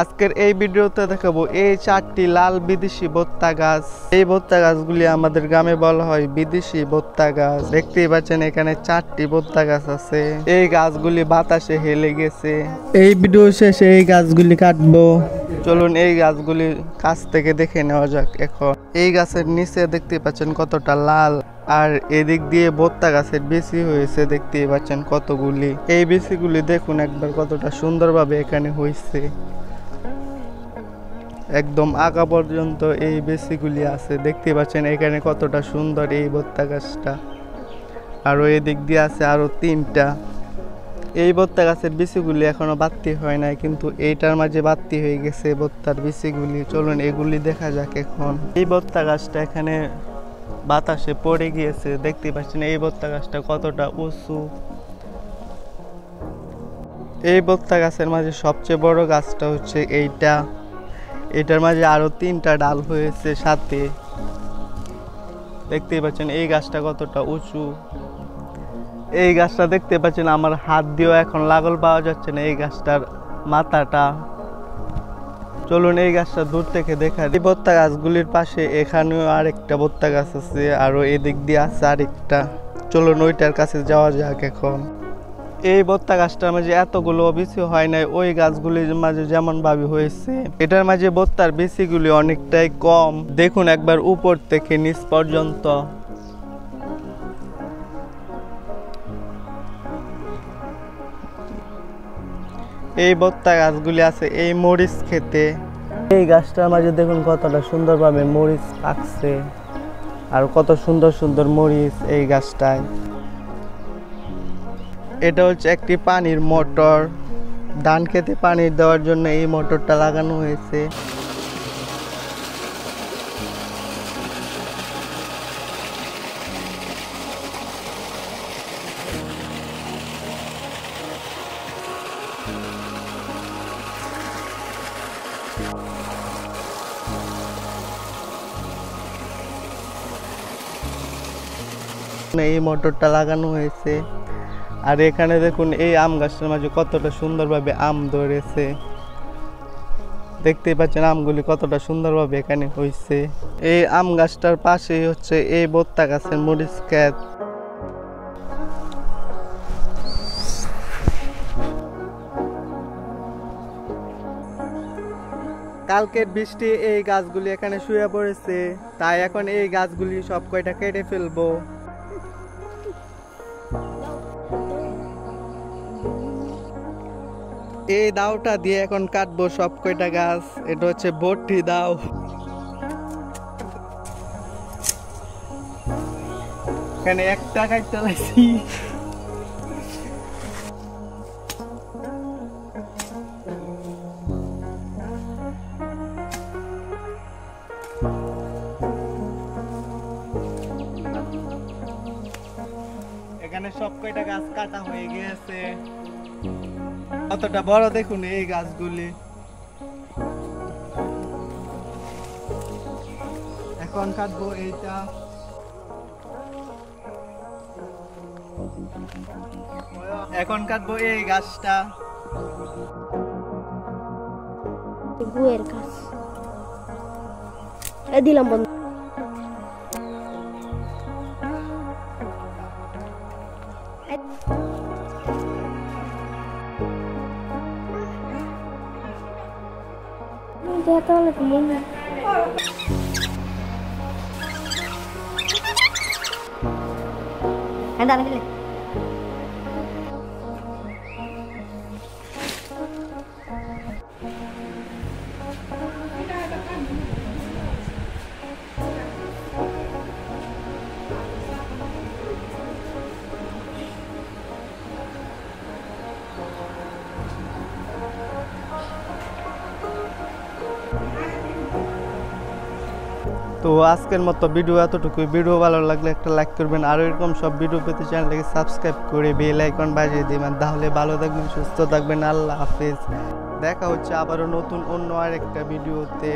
আজকের এই ভিডিওতে দেখাবো এই 4টি লাল বিদেশি ভুট্টা গাছ। এই ভুট্টা গাছগুলি আমাদের গ্রামে বলা হয় বিদেশি ভুট্টা গাছ। দেখতেই পাচ্ছেন এখানে 4টি ভুট্টা গাছ আছে। এই গাছগুলি বাতাসে হেলে গেছে। এই ভিডিও শেষে এই গাছগুলি কাটবো। চলুন এই গাছগুলি কাছ থেকে দেখে নেওয়া যাক। এখন এই গাছের নিচে দেখতে পাচ্ছেন কতটা লাল, আর এদিক দিয়ে ভুট্টা গাছের বিচি হয়েছে দেখতেই পাচ্ছেন কতগুলি। এই বিচিগুলি দেখুন একবার কতটা সুন্দরভাবে এখানে হয়েছে। একদম আগা পর্যন্ত এই বিচিগুলি আছে দেখতে পাচ্ছেন এখানে কতটা সুন্দর এই ভুট্টা গাছটা। আরো এদিক দিয়ে আছে আরো 3টা। এই ভুট্টা গাছের বিচিগুলি এখনো বাড়তি হয় নাই, কিন্তু এইটার মাঝে বাড়তি হয়ে গেছে ভুট্টার বিচিগুলি। চলুন এগুলি দেখা যাক এখন। এই ভুট্টা গাছটা এখানে বাতাসে পড়ে গিয়েছে দেখতে পাচ্ছেন এই ভুট্টা গাছটা কতটা উঁচু। এই ভুট্টা গাছের মাঝে সবচেয়ে বড় গাছটা হচ্ছে এইটা। এটার মাঝে আরো 3টা ডাল হয়েছে সাথে। দেখতেই পাচ্ছেন এই গাছটা কতটা উঁচু। এই গাছটা দেখতে পাচ্ছেন আমার হাত দিয়েও এখন লাগল পাওয়া যাচ্ছে না এই গাছটার মাথাটা। চলুন এই গাছটা দূর থেকে দেখা। এই ভুট্টা গাছগুলির পাশে এখানেও আরেকটা ভুট্টা গাছ আছে, আরো এদিক দিয়ে আছে আরেকটা। চলুন ওইটার কাছে যাওয়া যাক এখন। এই ভুট্টা গাছটার মাঝে এতগুলো বিচি হয় নাই, ওই গাছগুলির মাঝে যেমন ভাবে হয়েছে। এটার মাঝে ভুট্টার বিচিগুলি অনেকটাই কম। দেখুন একবার উপর থেকে নিচ পর্যন্ত। এই ভুট্টা গাছগুলি আছে এই মরিচ খেতে। এই গাছটার মাঝে দেখুন কতটা সুন্দরভাবে মরিচ পাকছে, আর কত সুন্দর সুন্দর মরিচ এই গাছটায়। এটা হচ্ছে একটি পানির মোটর। ধান খেতে পানি দেওয়ার জন্য এই মোটরটা লাগানো হয়েছে। এই মোটরটা লাগানো হয়েছে। আর এখানে দেখুন এই আম গাছটার মাঝে কতটা সুন্দরভাবে আম ধরেছে। দেখতেই পাচ্ছেন আমগুলি কতটা সুন্দরভাবে এখানে হয়েছে। এই আম গাছটার পাশে হচ্ছে এই ভুট্টা গাছের মরিচ ক্ষেত। কালকের বৃষ্টি এই গাছগুলি এখানে শুয়ে পড়েছে, তাই এখন এই গাছগুলি সব কয়টা কেটে ফেলবো। এই দাওটা দিয়ে এখন কাটবো সব কয়টা গাছ। এটা হচ্ছে বটি দাও। এখানে একটা কাটতে লাগছি। এখানে সব কয়টা গাছ কাটা হয়ে গিয়েছে। কতটা বড় দেখুন এই গাছগুলি। এখন কাটবো এইটা। এখন কাটবো এই গাছটা। গুয়ের গাছ দিলাম বন্ধু। তাহলে তো আজকের মতো ভিডিও এতটুকুই। ভিডিও ভালো লাগলে একটা লাইক করবেন, আর এরকম সব ভিডিও পেতে চ্যানেলটাকে সাবস্ক্রাইব করে বেল আইকন বাজিয়ে দিবেন। তাহলে ভালো থাকবেন, সুস্থ থাকবেন। আল্লাহ হাফেজ। দেখা হচ্ছে আবারও নতুন অন্য আরেকটা ভিডিওতে।